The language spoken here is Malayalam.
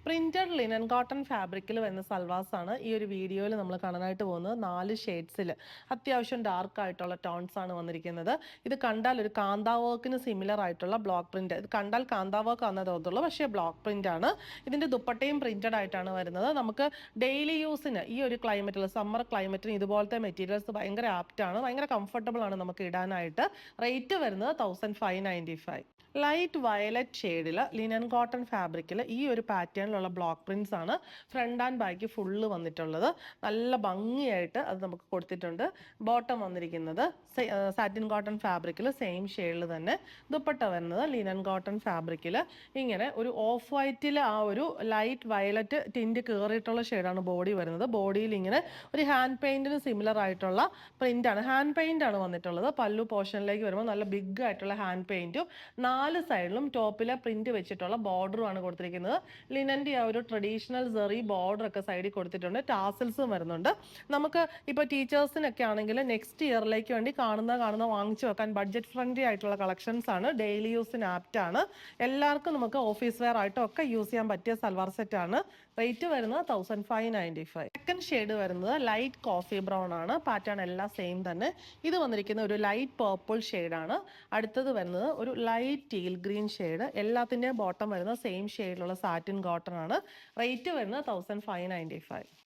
പ്രിന്റഡ് ലിനൻ കോട്ടൺ ഫാബ്രിക്കിൽ വരുന്ന സൽവാസ് ആണ് ഈ ഒരു വീഡിയോയിൽ നമ്മൾ കാണാനായിട്ട് പോകുന്നത്. 4 ഷെയ്ഡ്സിൽ അത്യാവശ്യം ഡാർക്ക് ആയിട്ടുള്ള ടോൺസ് ആണ് വന്നിരിക്കുന്നത്. ഇത് കണ്ടാൽ ഒരു കാന്താ വർക്കിന് സിമിലർ ആയിട്ടുള്ള ബ്ലോക്ക് പ്രിന്റ്. ഇത് കണ്ടാൽ കാന്താ വർക്ക് ആണെന്ന് തോന്നുള്ളൂ, പക്ഷേ ബ്ലോക്ക് പ്രിന്റ് ആണ്. ഇതിന്റെ ദുപ്പട്ടയും പ്രിന്റഡ് ആയിട്ടാണ് വരുന്നത്. നമുക്ക് ഡെയിലി യൂസിന് ഈ ഒരു ക്ലൈമറ്റിൽ, സമ്മർ ക്ലൈമറ്റിന് ഇതുപോലത്തെ മെറ്റീരിയൽസ് ഭയങ്കര ആപ്റ്റ് ആണ്, ഭയങ്കര കംഫർട്ടബിൾ ആണ് നമുക്ക് ഇടാനായിട്ട്. റേറ്റ് വരുന്നത് 1595. ലൈറ്റ് വയലറ്റ് ഷെയ്ഡിൽ ലിനൻ കോട്ടൺ ഫാബ്രിക്കിൽ ഈ ഒരു പാറ്റേണിലുള്ള ബ്ലോക്ക് പ്രിന്റ്സ് ആണ് ഫ്രണ്ട് ആൻഡ് ബാക്ക് ഫുള്ള് വന്നിട്ടുള്ളത്. നല്ല ഭംഗിയായിട്ട് അത് നമുക്ക് കൊടുത്തിട്ടുണ്ട്. ബോട്ടം വന്നിരിക്കുന്നത് സാറ്റിൻ കോട്ടൺ ഫാബ്രിക്കിൽ സെയിം ഷെയ്ഡിൽ തന്നെ. ദുപ്പട്ട വരുന്നത് ലിനൻ കോട്ടൺ ഫാബ്രിക്കിൽ ഇങ്ങനെ ഒരു ഓഫ് വൈറ്റിൽ ആ ഒരു ലൈറ്റ് വയലറ്റ് ടിൻറ്റ് കയറിയിട്ടുള്ള ഷെയ്ഡാണ് ബോഡി വരുന്നത്. ബോഡിയിൽ ഇങ്ങനെ ഒരു ഹാൻഡ് പെയിന്റിന് സിമിലർ ആയിട്ടുള്ള പ്രിന്റ് ആണ്, ഹാൻഡ് പെയിന്റ് ആണ് വന്നിട്ടുള്ളത്. പല്ലു പോർഷനിലേക്ക് വരുമ്പോൾ നല്ല ബിഗ് ആയിട്ടുള്ള ഹാൻഡ് പെയിന്റും 4 സൈഡിലും ടോപ്പിലെ പ്രിന്റ് വെച്ചിട്ടുള്ള ബോർഡറും ആണ് കൊടുത്തിരിക്കുന്നത്. ലിനന്റെ ആ ഒരു ട്രഡീഷണൽ സെറി ബോർഡർ ഒക്കെ സൈഡിൽ കൊടുത്തിട്ടുണ്ട്. ടാസൽസും വരുന്നുണ്ട്. നമുക്ക് ഇപ്പോൾ ടീച്ചേഴ്സിനൊക്കെ ആണെങ്കിൽ നെക്സ്റ്റ് ഇയറിലേക്ക് വേണ്ടി കാണുന്ന വാങ്ങിച്ചു വെക്കാൻ ബഡ്ജറ്റ് ഫ്രണ്ട്ലി ആയിട്ടുള്ള കളക്ഷൻസ് ആണ്. ഡെയിലി യൂസിന് ആപ്റ്റ് ആണ്. എല്ലാവർക്കും നമുക്ക് ഓഫീസ് വെയർ ആയിട്ടും ഒക്കെ യൂസ് ചെയ്യാൻ പറ്റിയ സൽവാർ സെറ്റ് ആണ്. റേറ്റ് വരുന്നത് 1595. സെക്കൻഡ് ഷെയ്ഡ് വരുന്നത് ലൈറ്റ് കോഫി ബ്രൗൺ ആണ്. പാറ്റേൺ എല്ലാം സെയിം തന്നെ. ഇത് വന്നിരിക്കുന്ന ഒരു ലൈറ്റ് പർപ്പിൾ ഷെയ്ഡാണ്. അടുത്തത് വരുന്നത് ഒരു ലൈറ്റ് ടീൽ ഗ്രീൻ ഷെയ്ഡ്. എല്ലാത്തിൻ്റെയും ബോട്ടം വരുന്നത് സെയിം ഷെയ്ഡിലുള്ള സാറ്റിൻ കോട്ടൺ ആണ്. റേറ്റ് വരുന്നത് 1595.